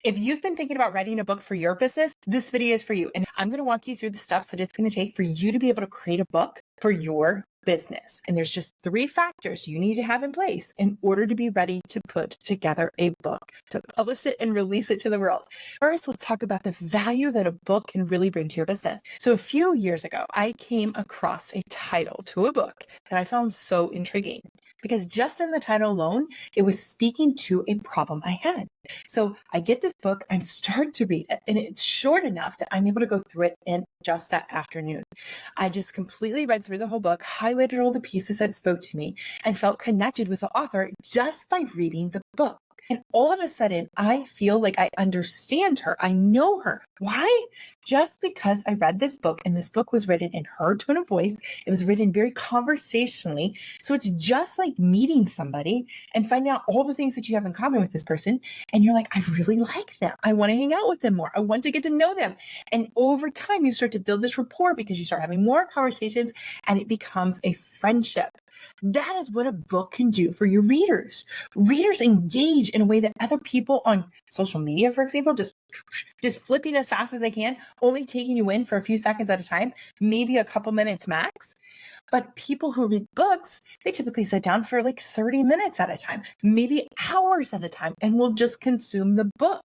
If you've been thinking about writing a book for your business, this video is for you. And I'm going to walk you through the steps that it's going to take for you to be able to create a book for your business. And there's just 3 factors you need to have in place in order to be ready to put together a book, to publish it and release it to the world. First, let's talk about the value that a book can really bring to your business. So a few years ago, I came across a title to a book that I found so intriguing because just in the title alone, it was speaking to a problem I had. So I get this book, I start to read it, and it's short enough that I'm able to go through it in just that afternoon. I just completely read through the whole book, highlighted all the pieces that spoke to me, and felt connected with the author just by reading the book. And all of a sudden, I feel like I understand her. I know her. Why? Just because I read this book, and this book was written in her tone of voice. It was written very conversationally. So it's just like meeting somebody and finding out all the things that you have in common with this person. And you're like, I really like them. I want to hang out with them more. I want to get to know them. And over time, you start to build this rapport because you start having more conversations and it becomes a friendship. That is what a book can do for your readers. Readers engage in a way that other people on social media, for example, just flipping as fast as they can, only taking you in for a few seconds at a time, maybe a couple minutes max. But people who read books, they typically sit down for like 30 minutes at a time, maybe hours at a time, and will just consume the book.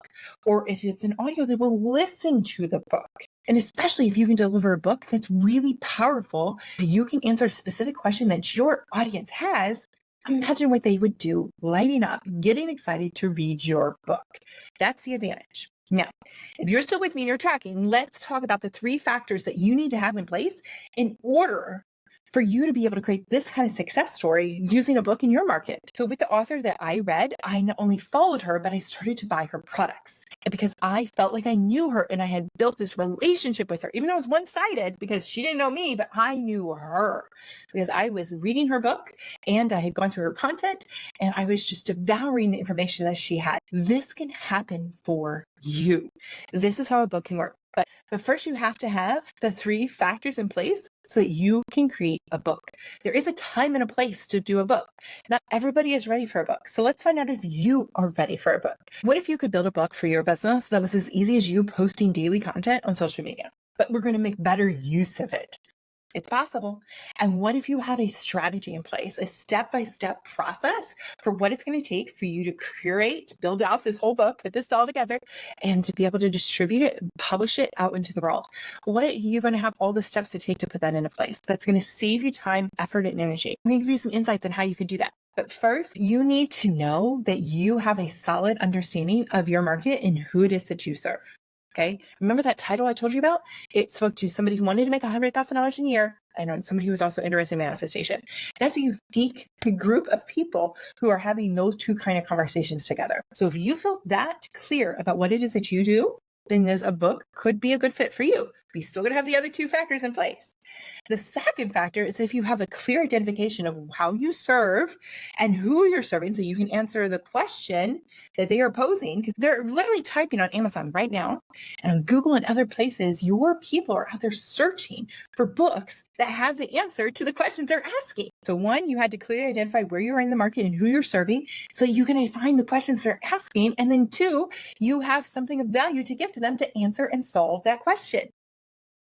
Or if it's an audio, they will listen to the book. And especially if you can deliver a book that's really powerful, if you can answer a specific question that your audience has, imagine what they would do lighting up, getting excited to read your book. That's the advantage. Now, if you're still with me and you're tracking, let's talk about the 3 factors that you need to have in place in order for you to be able to create this kind of success story using a book in your market. So with the author that I read, I not only followed her, but I started to buy her products. And because I felt like I knew her and I had built this relationship with her, even though it was one-sided because she didn't know me, but I knew her because I was reading her book and I had gone through her content and I was just devouring the information that she had. This can happen for you. This is how a book can work. But first you have to have the 3 factors in place so that you can create a book. There is a time and a place to do a book. Not everybody is ready for a book. So let's find out if you are ready for a book. What if you could build a book for your business that was as easy as you posting daily content on social media? But we're going to make better use of it. It's possible. And what if you had a strategy in place, a step-by-step process for what it's going to take for you to curate, build out this whole book, put this all together, and to be able to distribute it, publish it out into the world? What are you going to have all the steps to take to put that into place? That's going to save you time, effort, and energy. I'm going to give you some insights on how you can do that. But first, you need to know that you have a solid understanding of your market and who it is that you serve. Okay. Remember that title I told you about? It spoke to somebody who wanted to make $100,000 a year and somebody who was also interested in manifestation. That's a unique group of people who are having those 2 kind of conversations together. So if you feel that clear about what it is that you do, then a book could be a good fit for you. But you still going to have the other 2 factors in place. The second factor is if you have a clear identification of how you serve and who you're serving, so you can answer the question that they are posing, because they're literally typing on Amazon right now and on Google and other places, your people are out there searching for books that have the answer to the questions they're asking. So 1, you had to clearly identify where you are in the market and who you're serving so you can find the questions they're asking. And then 2, you have something of value to give to them to answer and solve that question.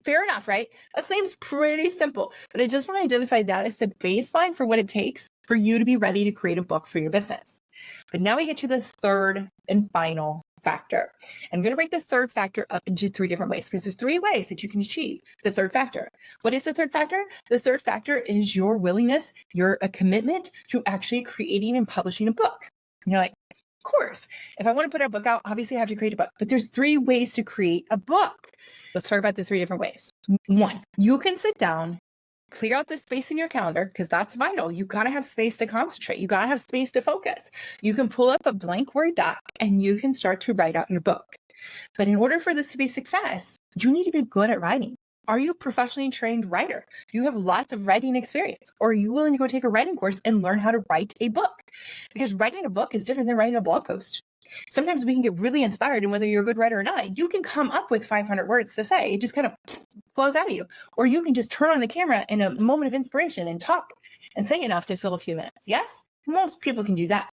Fair enough, right? That seems pretty simple, but I just want to identify that as the baseline for what it takes for you to be ready to create a book for your business. But now we get to the 3rd and final factor. I'm going to break the 3rd factor up into 3 different ways because there's 3 ways that you can achieve the 3rd factor. What is the 3rd factor? The 3rd factor is your willingness, your commitment to actually creating and publishing a book. And you're like, of course, if I want to put a book out, obviously I have to create a book, but there's 3 ways to create a book. Let's talk about the 3 different ways. 1, you can sit down, clear out the space in your calendar because that's vital. You got to have space to concentrate. You got to have space to focus. You can pull up a blank Word doc and you can start to write out your book. But in order for this to be a success, you need to be good at writing. Are you a professionally trained writer? Do you have lots of writing experience? Or are you willing to go take a writing course and learn how to write a book? Because writing a book is different than writing a blog post. Sometimes we can get really inspired, and whether you're a good writer or not, you can come up with 500 words to say. It just kind of flows out of you. Or you can just turn on the camera in a moment of inspiration and talk and say enough to fill a few minutes. Yes? Most people can do that.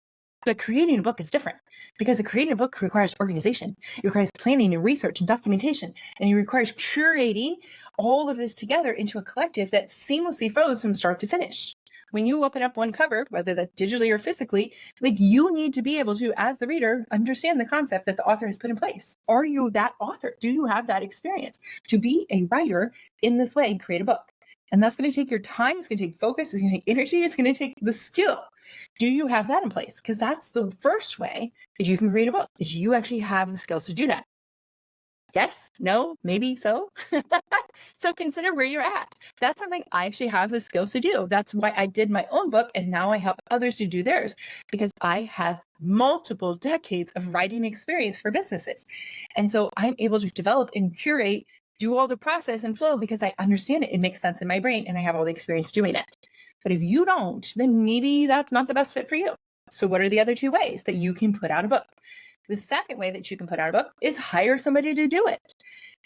But creating a book is different because creating a book requires organization. It requires planning and research and documentation. And it requires curating all of this together into a collective that seamlessly flows from start to finish. When you open up one cover, whether that's digitally or physically, like you need to be able to, as the reader, understand the concept that the author has put in place. Are you that author? Do you have that experience to be a writer in this way and create a book? And that's going to take your time. It's going to take focus. It's going to take energy. It's going to take the skill. Do you have that in place? Because that's the first way that you can create a book, is you actually have the skills to do that. Yes, no, maybe so. So consider where you're at. That's something I actually have the skills to do. That's why I did my own book, and now I help others to do theirs, because I have multiple decades of writing experience for businesses. And so I'm able to develop and curate, do all the process and flow because I understand it. It makes sense in my brain and I have all the experience doing it. But if you don't, then maybe that's not the best fit for you. So what are the other two ways that you can put out a book? The second way that you can put out a book is hire somebody to do it.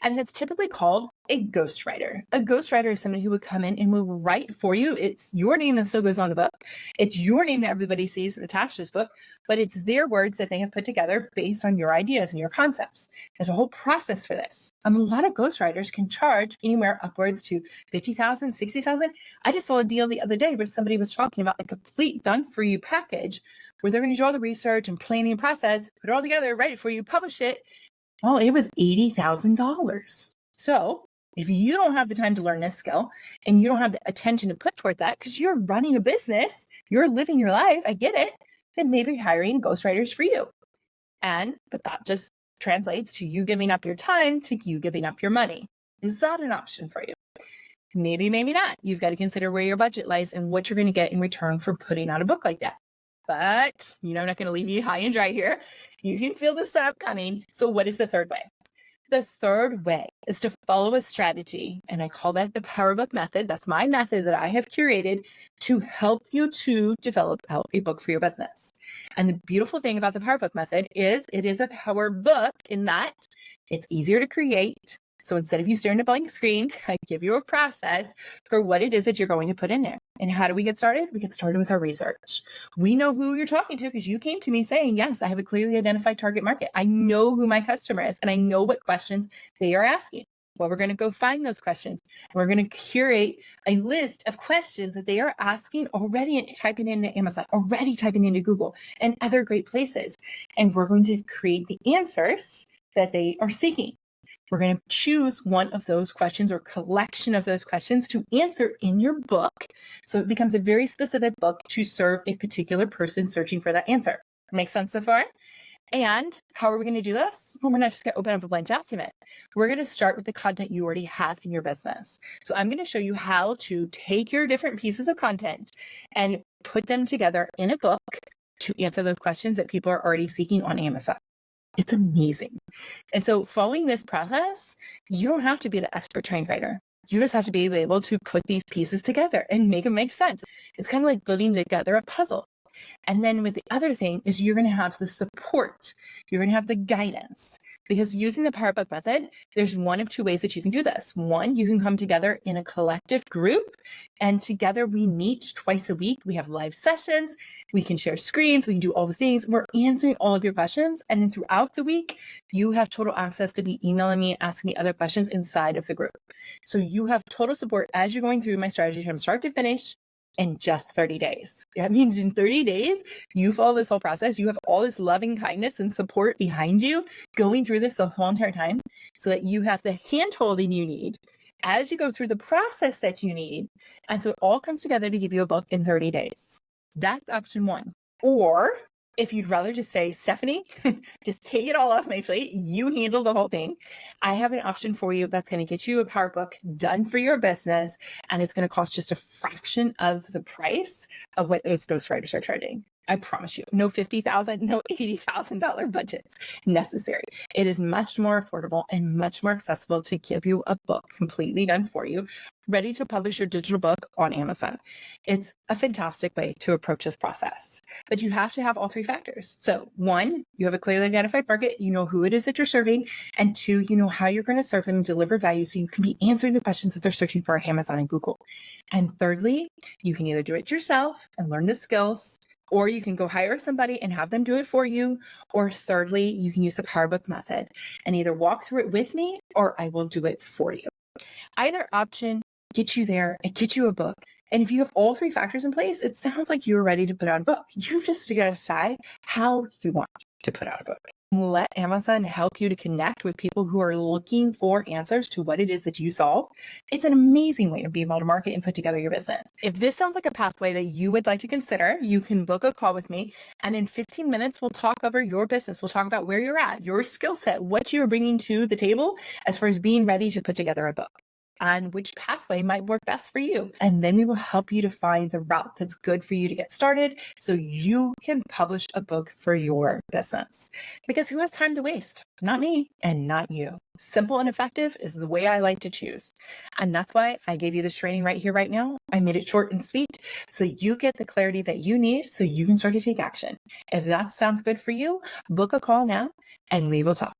And that's typically called a ghostwriter. A ghostwriter is somebody who would come in and will write for you. It's your name that still goes on the book. It's your name that everybody sees attached to this book, but it's their words that they have put together based on your ideas and your concepts. There's a whole process for this. A lot of ghostwriters can charge anywhere upwards to $50,000, $60,000. I just saw a deal the other day where somebody was talking about a complete done-for-you package where they're going to do all the research and planning and process, put it all together, write it for you, publish it. Well, it was $80,000. So if you don't have the time to learn this skill and you don't have the attention to put toward that because you're running a business, you're living your life, I get it, then maybe hiring ghostwriters for you. But that just translates to you giving up your time to you giving up your money. Is that an option for you? Maybe, maybe not. You've got to consider where your budget lies and what you're going to get in return for putting out a book like that. But, I'm not going to leave you high and dry here. You can feel the setup coming. So what is the third way? The third way is to follow a strategy, and I call that the PowerBook Method. That's my method that I have curated to help you to develop a book for your business. And the beautiful thing about the PowerBook Method is it is a power book in that it's easier to create. So instead of you staring at a blank screen, I give you a process for what it is that you're going to put in there. And how do we get started? We get started with our research. We know who you're talking to because you came to me saying, yes, I have a clearly identified target market. I know who my customer is and I know what questions they are asking. Well, we're going to go find those questions. We're going to curate a list of questions that they are asking already and typing into Amazon, already typing into Google and other great places. And we're going to create the answers that they are seeking. We're going to choose one of those questions or collection of those questions to answer in your book. So it becomes a very specific book to serve a particular person searching for that answer. Make sense so far? And how are we going to do this? Well, we're not just going to open up a blank document. We're going to start with the content you already have in your business. So I'm going to show you how to take your different pieces of content and put them together in a book to answer those questions that people are already seeking on Amazon. It's amazing. And so following this process, you don't have to be the expert trained writer. You just have to be able to put these pieces together and make them make sense. It's kind of like building together a puzzle. And then with the other thing is you're going to have the support. You're going to have the guidance. Because using the PowerBook Method, there's one of two ways that you can do this. One, you can come together in a collective group and together we meet twice a week. We have live sessions. We can share screens. We can do all the things. We're answering all of your questions. And then throughout the week, you have total access to be emailing me and asking me other questions inside of the group. So you have total support as you're going through my strategy from start to finish in just 30 days. That means in 30 days, you follow this whole process. You have all this loving kindness and support behind you going through this the whole entire time so that you have the hand holding you need as you go through the process that you need. And so it all comes together to give you a book in 30 days. That's option one. Or if you'd rather just say, Stephanie, just take it all off my plate. You handle the whole thing. I have an option for you that's going to get you a power book done for your business. And it's going to cost just a fraction of the price of what those ghostwriters are charging. I promise you, no $50,000, no $80,000 budgets necessary. It is much more affordable and much more accessible to give you a book completely done for you, ready to publish your digital book on Amazon. It's a fantastic way to approach this process, but you have to have all three factors. So one, you have a clearly identified market, you know who it is that you're serving, and two, you know how you're going to serve them and deliver value so you can be answering the questions that they're searching for on Amazon and Google. And thirdly, you can either do it yourself and learn the skills, or you can go hire somebody and have them do it for you. Or thirdly, you can use the PowerBook method and either walk through it with me or I will do it for you. Either option gets you there and gets you a book. And if you have all three factors in place, it sounds like you're ready to put out a book. You've just got to decide how you want to put out a book. Let Amazon help you to connect with people who are looking for answers to what it is that you solve. It's an amazing way to be able to market and put together your business. If this sounds like a pathway that you would like to consider, you can book a call with me. And in 15 minutes, we'll talk over your business. We'll talk about where you're at, your skill set, what you're bringing to the table as far as being ready to put together a book, and which pathway might work best for you. And then we will help you to find the route that's good for you to get started so you can publish a book for your business. Because who has time to waste? Not me and not you. Simple and effective is the way I like to choose. And that's why I gave you this training right here, right now. I made it short and sweet so you get the clarity that you need so you can start to take action. If that sounds good for you, book a call now and we will talk.